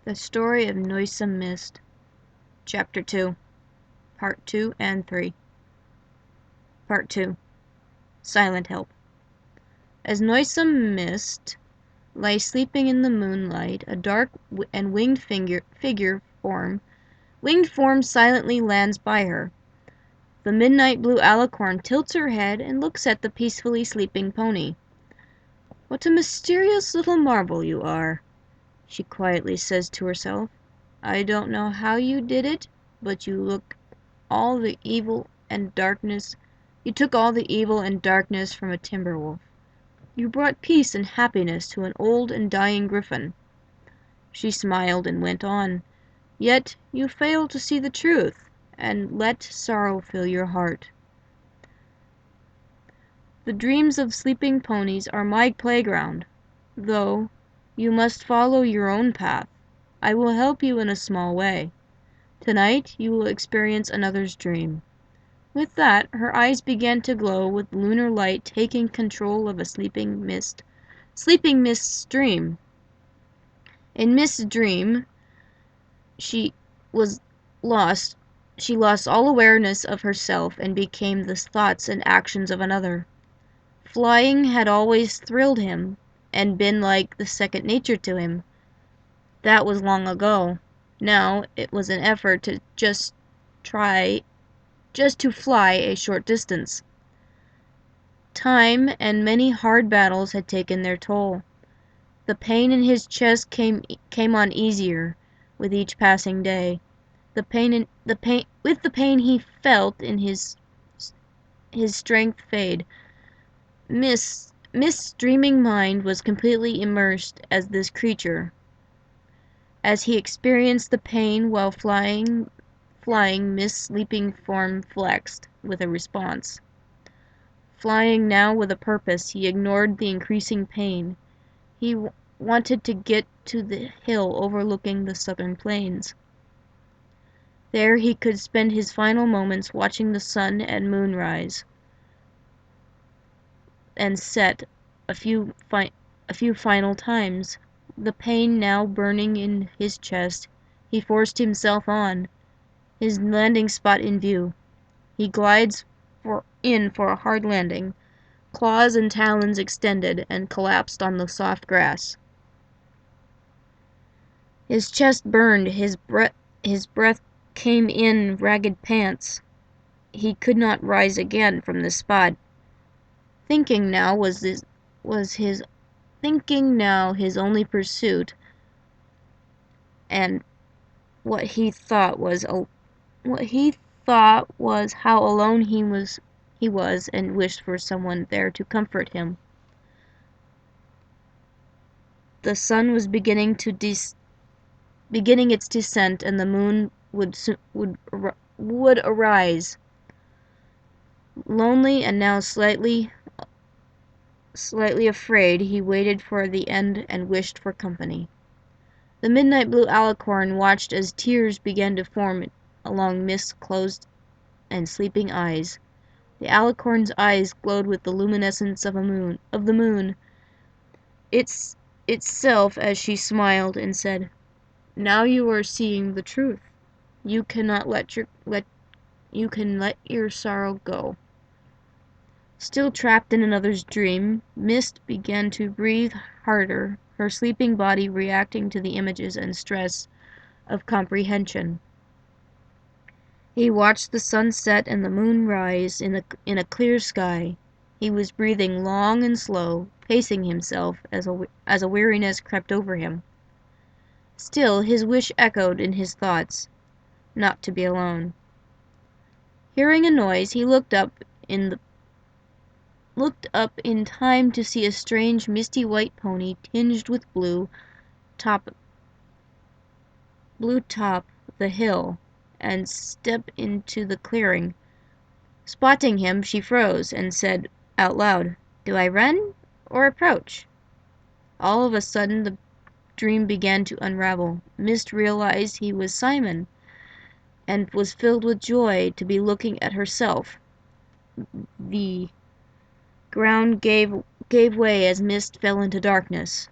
The Story of Noisome Mmist, Chapter 2, Part 2 and 3. Part 2. Silent Help. As Noisome Mmist lay sleeping in the moonlight, a dark and winged form silently lands by her. The midnight blue alicorn tilts her head and looks at the peacefully sleeping pony. "What a mysterious little marvel you are," she quietly says to herself. "I don't know how you did it, but you took all the evil and darkness from a timber wolf. You brought peace and happiness to an old and dying griffin." She smiled and went on. "Yet you fail to see the truth, and let sorrow fill your heart. The dreams of sleeping ponies are my playground, though you must follow your own path. I will help you in a small way. Tonight you will experience another's dream." With that, her eyes began to glow with lunar light taking control of a sleeping Mist's dream. In Mist's dream, she lost all awareness of herself and became the thoughts and actions of another. Flying had always thrilled him and been like the second nature to him. That was long ago. Now it was an effort to just to fly a short distance. Time and many hard battles had taken their toll. The pain in his chest came on easier with each passing day. The pain he felt in his strength fade. Mist's dreaming mind was completely immersed as this creature. As he experienced the pain while flying, Mist's sleeping form flexed with a response. Flying now with a purpose, he ignored the increasing pain. He wanted to get to the hill overlooking the southern plains. There he could spend his final moments watching the sun and moon rise and set a few final times. The pain now burning in his chest, he forced himself on, his landing spot in view. He glides in for a hard landing, claws and talons extended, and collapsed on the soft grass. His chest burned, his breath came in ragged pants. He could not rise again from the spot. Thinking now his only pursuit, and what he thought was how alone he was and wished for someone there to comfort him. The sun was beginning its descent, and the moon would arise. Lonely and now slightly afraid, he waited for the end and wished for company. The midnight blue alicorn watched as tears began to form along Mist's closed and sleeping eyes. The alicorn's eyes glowed with the luminescence of the moon itself as she smiled and said, "Now you are seeing the truth. You can let your sorrow go." Still trapped in another's dream, Mist began to breathe harder, her sleeping body reacting to the images and stress of comprehension. He watched the sun set and the moon rise in a clear sky. He was breathing long and slow, pacing himself as a weariness crept over him. Still his wish echoed in his thoughts, not to be alone. Hearing a noise, he looked up in time to see a strange misty white pony tinged with blue top the hill, and step into the clearing. Spotting him, she froze and said out loud, "Do I run or approach?" All of a sudden the dream began to unravel. Mist realized he was Simon, and was filled with joy to be looking at herself. The ground gave way as Mist fell into darkness.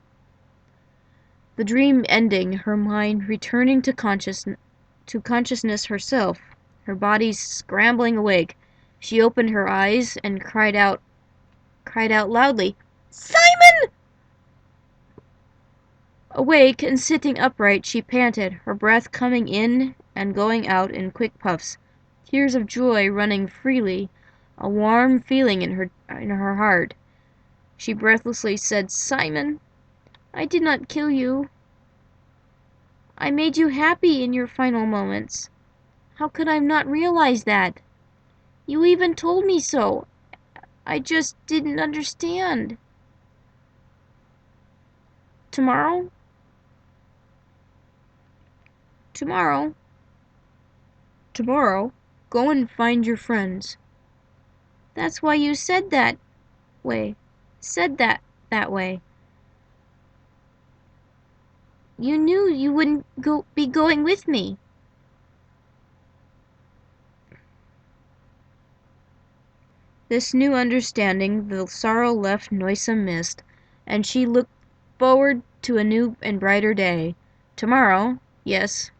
The dream ending, her mind returning to consciousness herself, her body scrambling awake, she opened her eyes and cried out loudly, "Simon!" Awake and sitting upright, she panted, her breath coming in and going out in quick puffs, tears of joy running freely, a warm feeling in her heart. She breathlessly said, "Simon, I did not kill you. I made you happy in your final moments. How could I not realize that? You even told me so. I just didn't understand. Tomorrow? Tomorrow? Tomorrow, go and find your friends." That's why you said that way. Said that way. You knew you wouldn't be going with me. This new understanding, the sorrow left Noisome Mist, and she looked forward to a new and brighter day. Tomorrow, yes.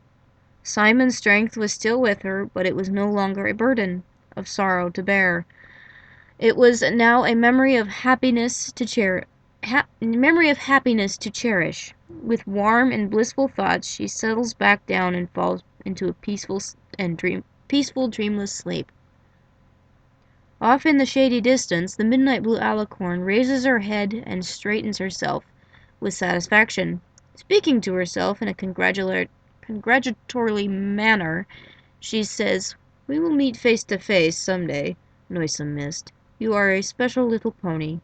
Simon's strength was still with her, but it was no longer a burden of sorrow to bear. It was now a memory of happiness to cherish. With warm and blissful thoughts, she settles back down and falls into a peaceful, dreamless sleep. Off in the shady distance, the midnight blue alicorn raises her head and straightens herself with satisfaction. Speaking to herself in a congratulatory manner, she says, "We will meet face to face some day, Noisome Mist. You are a special little pony.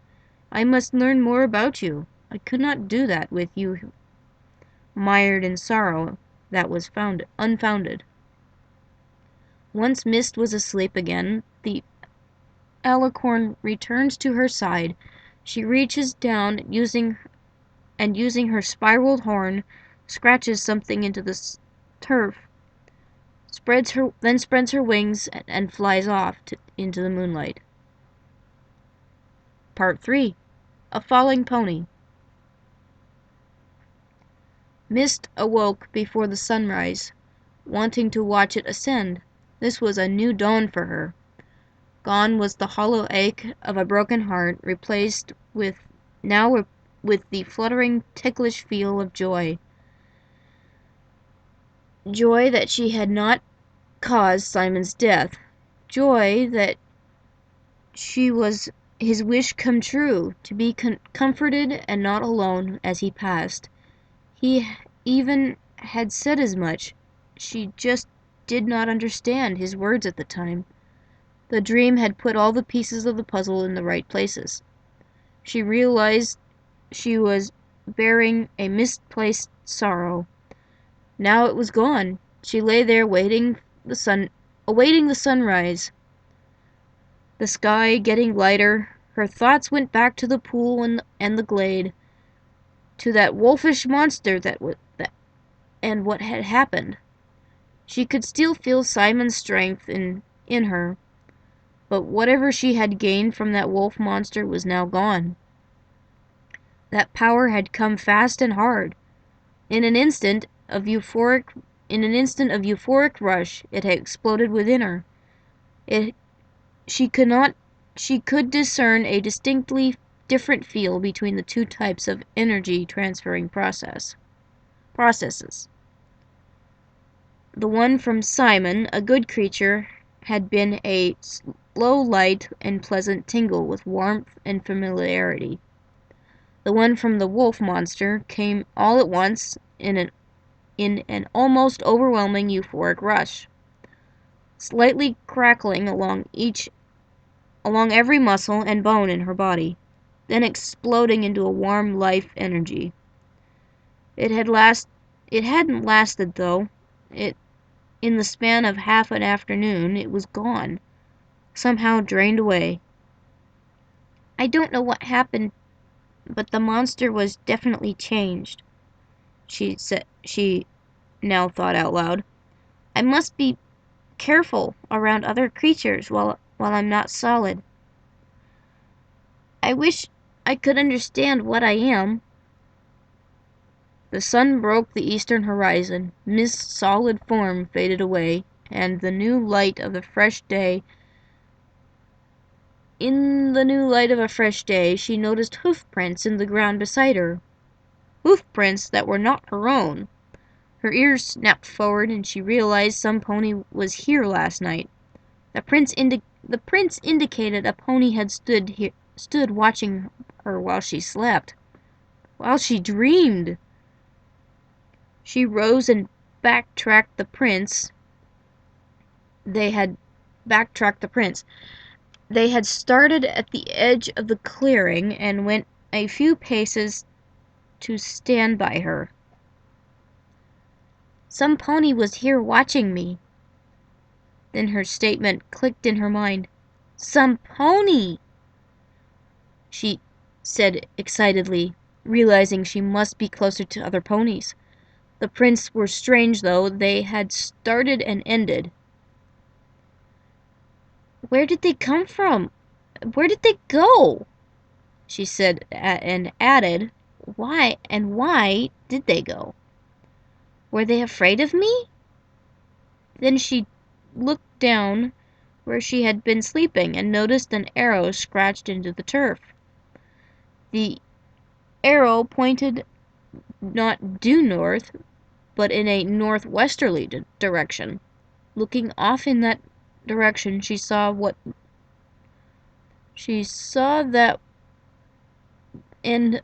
I must learn more about you. I could not do that with you mired in sorrow that was unfounded." Once Mist was asleep again, the alicorn returns to her side. She reaches down using her spiraled horn, scratches something into the turf, spreads her wings and flies off into the moonlight. Part 3. A Falling Pony. Mist awoke before the sunrise, wanting to watch it ascend. This was a new dawn for her. Gone was the hollow ache of a broken heart, replaced with the fluttering, ticklish feel of joy. Joy that she had not caused Simon's death. Joy that she was his wish come true, to be comforted and not alone as he passed. He even had said as much. She just did not understand his words at the time. The dream had put all the pieces of the puzzle in the right places. She realized she was bearing a misplaced sorrow. Now it was gone. She lay there awaiting the sunrise. The sky getting lighter, her thoughts went back to the pool and the glade, to that wolfish monster and what had happened. She could still feel Simon's strength in her, but whatever she had gained from that wolf monster was now gone. That power had come fast and hard. In an instant of euphoric rush, it had exploded within her. She could discern a distinctly different feel between the two types of energy transferring processes. The one from Simon, a good creature, had been a slow, light, and pleasant tingle with warmth and familiarity. The one from the wolf monster came all at once in an almost overwhelming euphoric rush, slightly crackling along every muscle and bone in her body, then exploding into a warm life energy. It hadn't lasted, though. In the span of half an afternoon, it was gone, somehow drained away. I don't know what happened, but the monster was definitely changed, she now thought out loud. I must be careful around other creatures while I'm not solid. I wish I could understand what I am. The sun broke the eastern horizon. Mist's solid form faded away, and in the new light of a fresh day, she noticed hoof prints in the ground beside her. Hoof prints that were not her own. Her ears snapped forward, and she realized some pony was here last night. The prints indicated a pony had stood watching her while she slept, while she dreamed. She rose and backtracked the prints. They had started at the edge of the clearing and went a few paces to stand by her. Some pony was here watching me. Then her statement clicked in her mind. Some pony! She said excitedly, realizing she must be closer to other ponies. The prints were strange, though. They had started and ended. Where did they come from? Where did they go? She said, and added, why did they go? Were they afraid of me? Then she looked down where she had been sleeping and noticed an arrow scratched into the turf. The arrow pointed not due north, but in a northwesterly direction. Looking off in that direction, she saw that end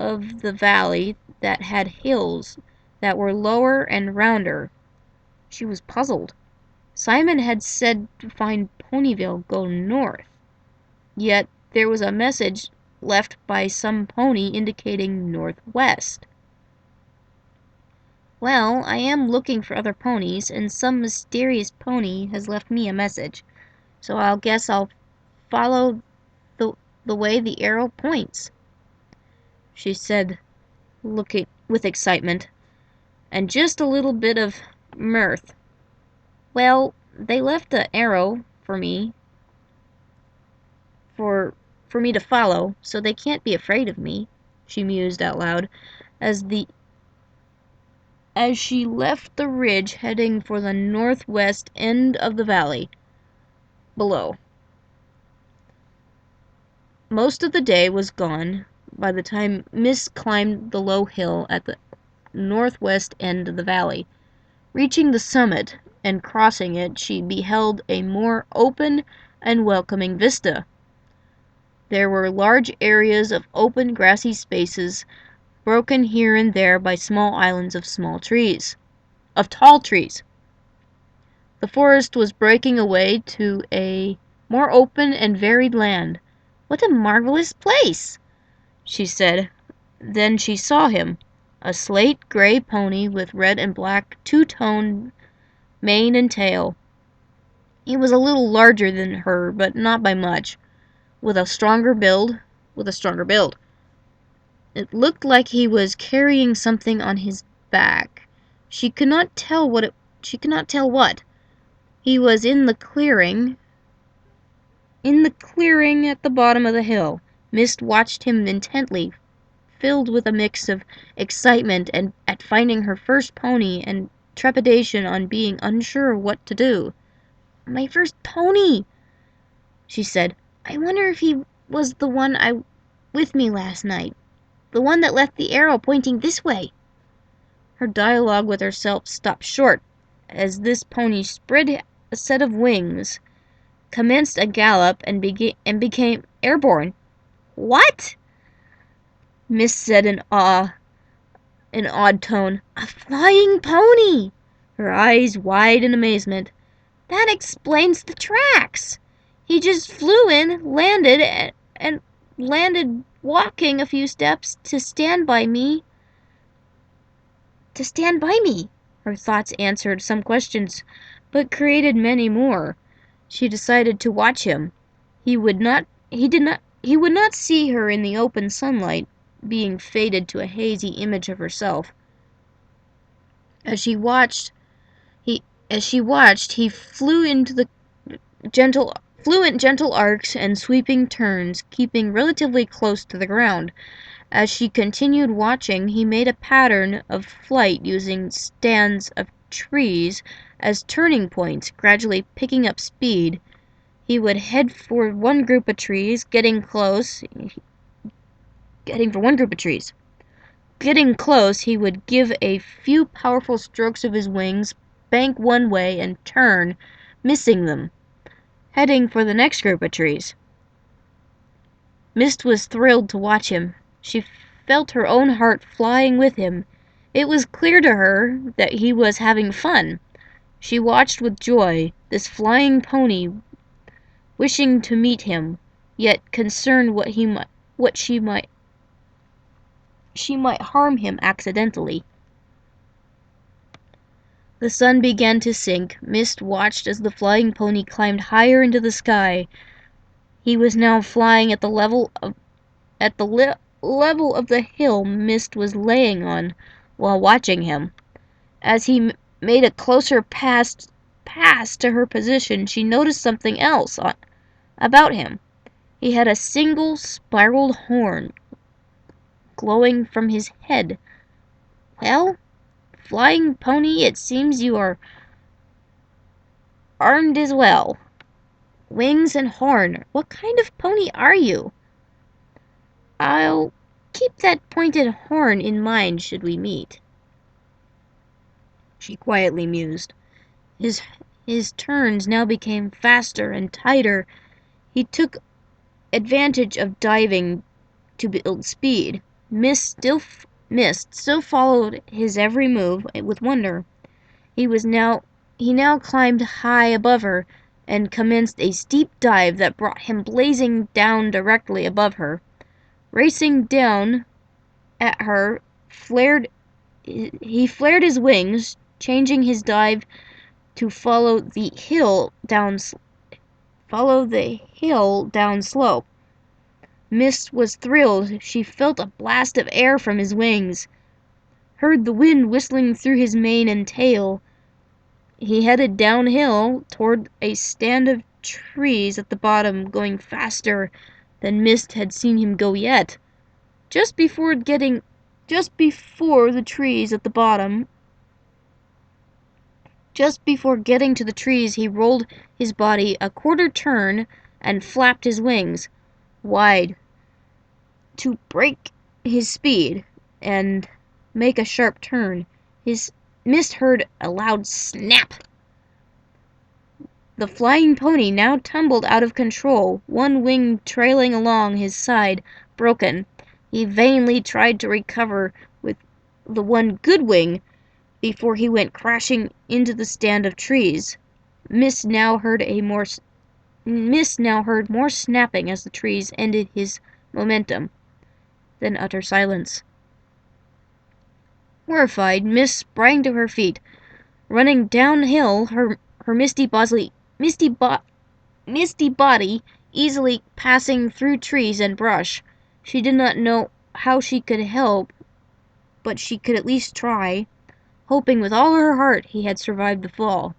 of the valley that had hills that were lower and rounder. She was puzzled. Simon had said to find Ponyville go north, yet there was a message left by some pony indicating northwest. Well, I am looking for other ponies, and some mysterious pony has left me a message, so I guess I'll follow the way the arrow points, she said, looking with excitement and just a little bit of mirth. Well, they left an arrow for me to follow, so they can't be afraid of me, she mused out loud as she left the ridge heading for the northwest end of the valley below. Most of the day was gone by the time Miss climbed the low hill at the northwest end of the valley. Reaching the summit and crossing it, she beheld a more open and welcoming vista. There were large areas of open grassy spaces, broken here and there by small islands of tall trees. The forest was breaking away to a more open and varied land. What a marvelous place, she said. Then she saw him, a slate-gray pony with red and black two-tone mane and tail. He was a little larger than her, but not by much, with a stronger build. It looked like he was carrying something on his back. She could not tell what. He was in the clearing at the bottom of the hill. Mist watched him intently, filled with a mix of excitement at finding her first pony and trepidation on being unsure what to do. My first pony, she said. I wonder if he was the one with me last night. The one that left the arrow pointing this way. Her dialogue with herself stopped short, as this pony spread a set of wings, commenced a gallop, and became airborne. What? Miss said in odd tone. A flying pony! Her eyes wide in amazement. That explains the tracks. He just flew in, landed walking a few steps to stand by me. Her thoughts answered some questions, but created many more. She decided to watch him. He would not see her in the open sunlight, being faded to a hazy image of herself. As she watched, he flew in gentle arcs and sweeping turns, keeping relatively close to the ground. As she continued watching, he made a pattern of flight using stands of trees as turning points, gradually picking up speed. He would head for one group of trees, getting close, he would give a few powerful strokes of his wings, bank one way, and turn, missing them, heading for the next group of trees. Mist was thrilled to watch him. She felt her own heart flying with him. It was clear to her that he was having fun. She watched with joy, this flying pony wishing to meet him, yet concerned she might harm him accidentally. The sun began to sink. Mist watched as the flying pony climbed higher into the sky. He was now flying at the level of the hill Mist was laying on while watching him. As he made a closer pass to her position, she noticed something else about him. He had a single spiraled horn glowing from his head. Well, flying pony, it seems you are armed as well. Wings and horn. What kind of pony are you? I'll keep that pointed horn in mind should we meet, she quietly mused. His turns now became faster and tighter. He took advantage of diving to build speed. Mist still followed his every move with wonder. He now climbed high above her and commenced a steep dive that brought him blazing down directly above her. Racing down at her, he flared his wings, changing his dive to follow the hill down slope. Mist was thrilled. She felt a blast of air from his wings, heard the wind whistling through his mane and tail. He headed downhill toward a stand of trees at the bottom, going faster than Mist had seen him go yet. Just before the trees at the bottom, just before getting to the trees, he rolled his body a quarter turn and flapped his wings wide to break his speed and make a sharp turn. Mist heard a loud snap. The flying pony now tumbled out of control, one wing trailing along his side, broken. He vainly tried to recover with the one good wing before he went crashing into the stand of trees. Mist now heard more snapping as the trees ended his momentum, then utter silence. Horrified, Mist sprang to her feet. Running downhill, her misty body easily passing through trees and brush. She did not know how she could help, but she could at least try, hoping with all her heart he had survived the fall.